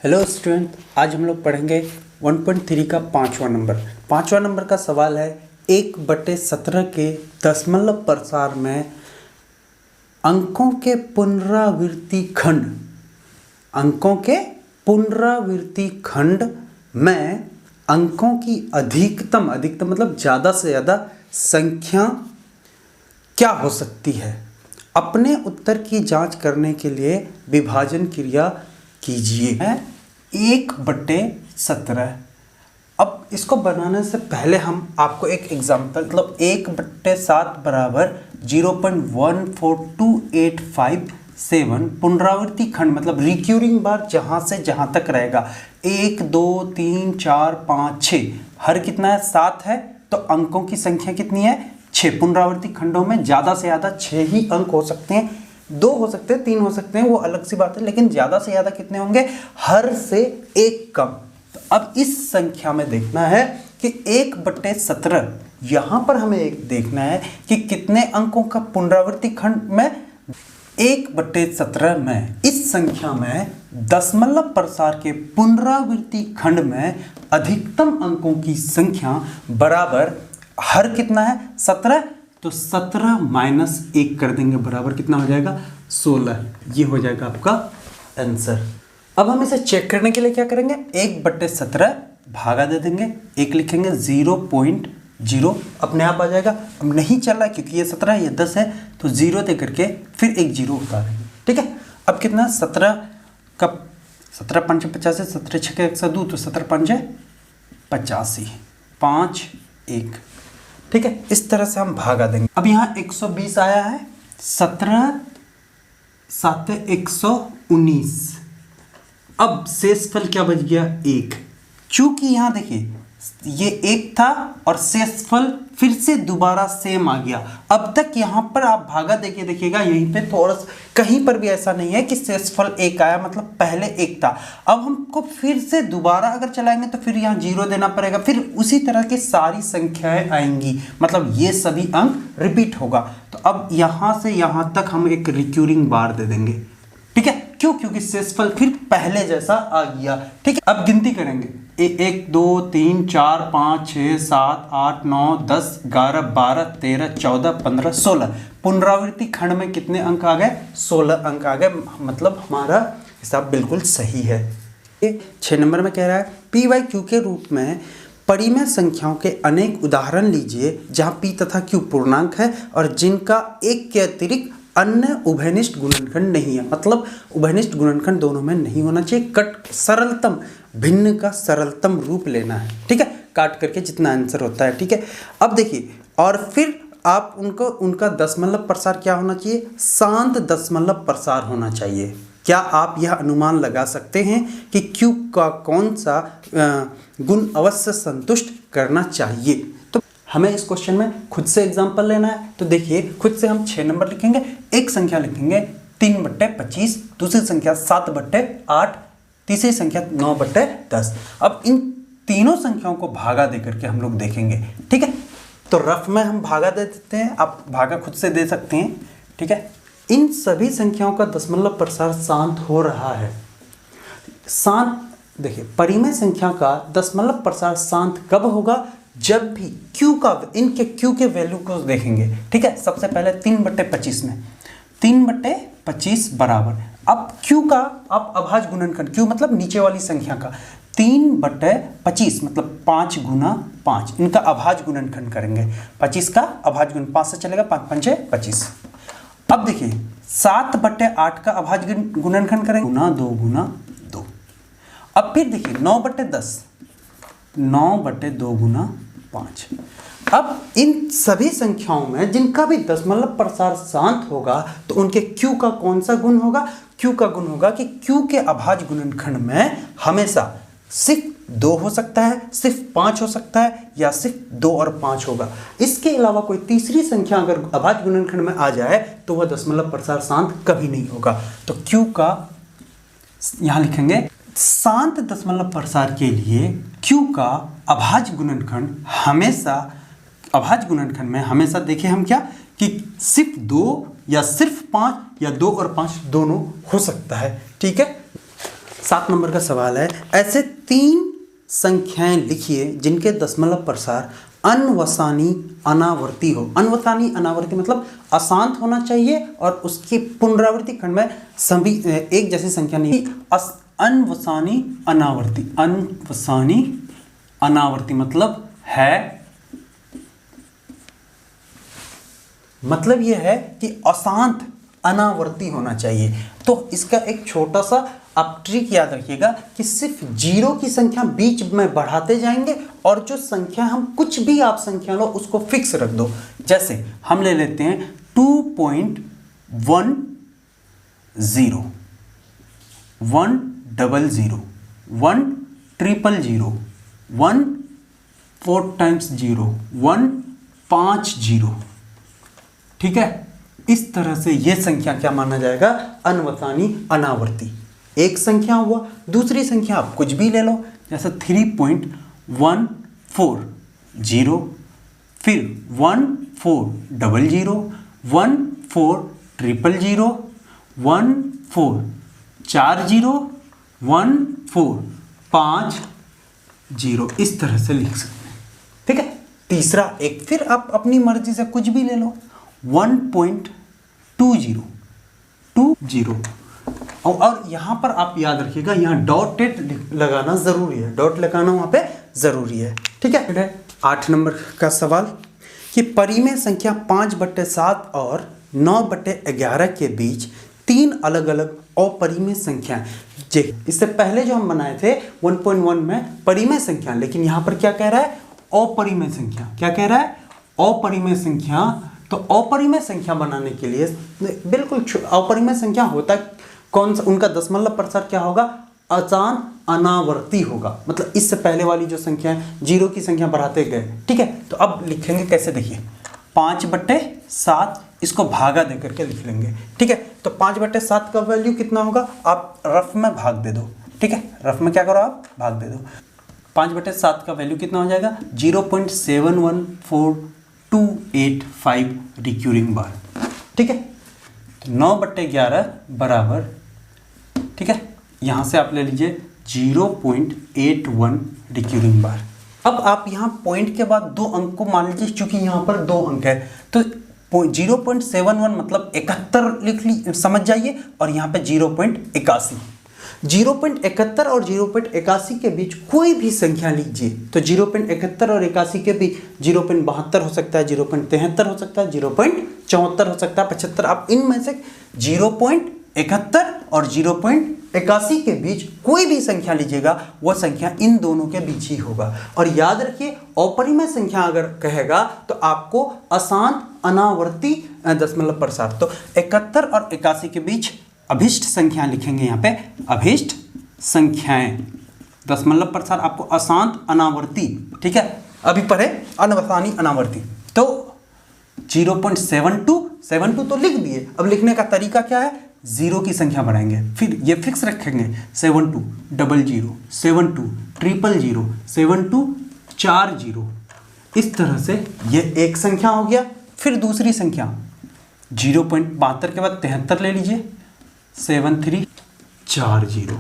Hello student, आज हम लोग पढ़ेंगे 1.3 का पाँचवा नंबर का सवाल है 1/17 के दशमलव प्रसार में अंकों के पुनरावृत्ति खंड में अंकों की अधिकतम मतलब ज़्यादा से ज़्यादा संख्या क्या हो सकती है। अपने उत्तर की जांच करने के लिए विभाजन क्रिया कीजिए। 1/17। अब इसको बनाने से पहले हम आपको एक एग्जांपल 1/7 बराबर 0.142857 पुनरावृत्ति खंड मतलब रिक्यूरिंग बार जहां से जहां तक रहेगा 1 2 3 4 5 6 हर कितना है 7 है, तो अंकों की संख्या कितनी है 6। पुनरावृत्ति खंडों में ज़्यादा से ज़्यादा 6 ही अंक हो सकते हैं, 2 हो सकते हैं, 3 हो सकते हैं, वो अलग सी बात है, लेकिन ज़्यादा से ज़्यादा कितने होंगे, हर से एक कम। तो अब इस संख्या में देखना है कि 1/17 यहाँ पर हमें एक देखना है कि कितने अंकों का पुनरावृत्ति खंड में 1/17 में इस संख्या में दशमलव प्रसार के पुनरावृत्ति खंड में अधिकतम अंकों की संख्या बराबर हर कितना है 17, तो 17 माइनस 1 कर देंगे बराबर कितना हो जाएगा 16। ये हो जाएगा आपका आंसर। अब हम इसे चेक करने के लिए क्या करेंगे 1/17 भागा दे देंगे, एक लिखेंगे 0.0 अपने आप आ जाएगा। अब नहीं चल रहा है क्योंकि ये 17 है, ये 10 है, तो 0 दे करके फिर एक 0 उतार देंगे। ठीक है, अब कितना 17 का 17 5 85, 17 6 102, तो 17 5 85, 5 1। ठीक है, इस तरह से हम भागा देंगे। अब यहाँ 120 आया है, 17 7 119। अब शेषफल क्या बच गया 1। चूंकि यहाँ देखिए ये 1 था और शेषफल फिर से दोबारा सेम आ गया। अब तक यहाँ पर आप भागा देके देखिएगा, यहीं पे थोड़ा सा कहीं पर भी ऐसा नहीं है कि शेषफल 1 आया मतलब पहले 1 था। अब हमको फिर से दोबारा अगर चलाएंगे तो फिर यहाँ 0 देना पड़ेगा, फिर उसी तरह की सारी संख्याएं आएंगी, मतलब ये सभी अंक रिपीट होगा। तो अब यहाँ से यहाँ तक हम एक रिक्यूरिंग बार दे देंगे। ठीक है, क्यों? क्योंकि शेषफल फिर पहले जैसा आ गया। ठीक है, अब गिनती करेंगे 1 2 3 4 5 6 7 8 9 10 11 12 13 14 15 16। पुनरावृत्ति खंड में कितने अंक आ गए 16 अंक आ गए, मतलब हमारा हिसाब बिल्कुल सही है। 6 नंबर में कह रहा है पी वाई क्यू के रूप में परिमेय संख्याओं के अनेक उदाहरण लीजिए जहां पी तथा क्यू पूर्णांक है और जिनका एक के अतिरिक्त अन्य उभयनिष्ठ गुणनखंड नहीं है। मतलब उभयनिष्ठ गुणनखंड दोनों में नहीं होना चाहिए। सरलतम भिन्न का सरलतम रूप लेना है। ठीक है, काट करके जितना आंसर होता है। ठीक है, अब देखिए और फिर आप उनका दशमलव प्रसार क्या होना चाहिए, शांत दशमलव प्रसार होना चाहिए। क्या आप यह अनुमान लगा सकते हैं कि क्यू का कौन सा गुण अवश्य संतुष्ट करना चाहिए। तो हमें इस क्वेश्चन में खुद से एग्जांपल लेना है। तो देखिए खुद से हम 6 नंबर लिखेंगे, एक संख्या लिखेंगे 3/25, दूसरी संख्या 7/8, तीसरी संख्या 9/10। अब इन तीनों संख्याओं को भागा दे करके हम लोग देखेंगे। ठीक है, तो रफ में हम भागा दे देते हैं, आप भागा खुद से दे सकते हैं। ठीक है, इन सभी संख्याओं का दशमलव प्रसार शांत हो रहा है। शांत देखिए परिमेय संख्या का दशमलव प्रसार शांत कब होगा, जब भी क्यू का इनके क्यू के वैल्यू को देखेंगे। ठीक है, सबसे पहले 3/25 में 3/25 बराबर, अब क्यू का आप अभाज्य गुणनखंड, क्यू मतलब नीचे वाली संख्या का 3/25 मतलब 5 गुना 5, इनका अभाज्य गुणनखंड करेंगे। 25 का अभाज्य गुण 5 से चलेगा, 5 5 25। अब देखिए 7/8 का अभाज्य गुणनखंड करेंगे, गुना 2 गुना 2। अब फिर देखिए 9/10, 9/2 गुना 5। अब इन सभी संख्याओं में जिनका भी दशमलव प्रसार शांत होगा तो उनके क्यू का कौन सा गुण होगा, क्यू का गुण होगा कि क्यू के अभाज्य गुणनखंड में हमेशा सिर्फ 2 हो सकता है, सिर्फ 5 हो सकता है, या सिर्फ 2 और 5 होगा। इसके अलावा कोई तीसरी संख्या अगर अभाज्य गुणनखंड में आ जाए तो वह दशमलव प्रसार शांत कभी नहीं होगा। तो क्यू का यहां लिखेंगे शांत दशमलव प्रसार के लिए क्यू का अभाज्य गुणनखंड हमेशा, अभाज्य गुणनखंड में हमेशा देखिए हम क्या कि सिर्फ 2 या सिर्फ 5 या 2 और 5 दोनों हो सकता है। ठीक है, 7 नंबर का सवाल है, ऐसे 3 संख्याएं लिखिए जिनके दशमलव प्रसार अनवसानी अनावर्ती हो। अनवसानी अनावर्ती मतलब अशांत होना चाहिए और उसकी पुनरावृत्ति खंड में सभी एक जैसी संख्या नहीं। अनवसानी अनावर्ती, अनवसानी अनावर्ती मतलब यह है कि अशांत अनावर्ती होना चाहिए। तो इसका एक छोटा सा आप ट्रिक याद रखिएगा कि सिर्फ जीरो की संख्या बीच में बढ़ाते जाएंगे और जो संख्या हम कुछ भी आप संख्या लो उसको फिक्स रख दो। जैसे हम ले लेते हैं 2.10 100 100 1 1 4 times 0 1 5 0। ठीक है, इस तरह से यह संख्या क्या माना जाएगा? अनवसानी अनावर्ती। एक संख्या हुआ, दूसरी संख्या आप कुछ भी ले लो, जैसे 3.14 फिर 1400 14000 1440 1450, इस तरह से लिख सकते हैं। ठीक है, तीसरा एक फिर आप अपनी मर्जी से कुछ भी ले लो, 1.20 और यहां पर आप याद रखिएगा, यहां डॉटेड लगाना जरूरी है, डॉट लगाना वहां पे जरूरी है। ठीक है। 8 नंबर का सवाल कि परिमेय संख्या 5/7 और 9/11 के बीच 3 अलग अलग अपरिमेय संख्या। इससे पहले जो हम बनाए थे 1.1 में परिमेय संख्या, लेकिन यहां पर क्या कह रहा है? अपरिमेय संख्या। क्या कह रहा है? अपरिमेय संख्या। तो अपरिमेय संख्या बनाने के लिए बिल्कुल अपरिमेय संख्या होता कौन सा? उनका दशमलव प्रसार क्या होगा? अचान अनावर्ती होगा। मतलब इससे पहले वाली जो संख्या है, जीरो की संख्या बढ़ाते गए। ठीक है, तो अब लिखेंगे कैसे? देखिए 5/7 इसको भागा दे करके लिख लेंगे। ठीक है, तो 5/7 का वैल्यू कितना होगा? आप रफ में भाग दे दो। ठीक है, रफ में क्या करो? आप भाग दे दो। 5/7 का वैल्यू कितना हो जाएगा? 0.714285 रिक्यूरिंग बार। ठीक है, 9/11 बराबर, ठीक है, यहां से आप ले लीजिए 0.81 रिक्यूरिंग बार। अब आप यहां पॉइंट के बाद 2 अंक को मान लीजिए, क्योंकि यहां पर 2 अंक है तो 0.71 मतलब 71 लिख ली, समझ जाइए, और यहां पे 0.81। 0.71 और 0.81 के बीच कोई भी संख्या लीजिए, तो 0.71 और 81 के बीच 0.72 हो सकता है, 0.73 हो सकता है, 0.74 हो सकता है, 75। आप इनमें से 0.71 और 0.81 के बीच कोई भी संख्या लीजिएगा, वह संख्या इन दोनों के बीच ही होगा। और याद रखिए, अपरिमेय संख्या अगर कहेगा तो आपको अशांत अनावर्ती दशमलव प्रसार, तो 71 और 81 के बीच अभिष्ट संख्या लिखेंगे। यहाँ पे अभिष्ट संख्याएं, दशमलव प्रसार आपको अशांत अनावर्ती। ठीक है, अभी पढ़े अनवसानी अनावर्ती। तो 0.72 तो लिख दिए। अब लिखने का तरीका क्या है? जीरो की संख्या बढ़ाएंगे, फिर ये फिक्स रखेंगे 7200 7200 7240। इस तरह से ये एक संख्या हो गया। फिर दूसरी संख्या 0.72 के बाद 73 ले लीजिए, 7340।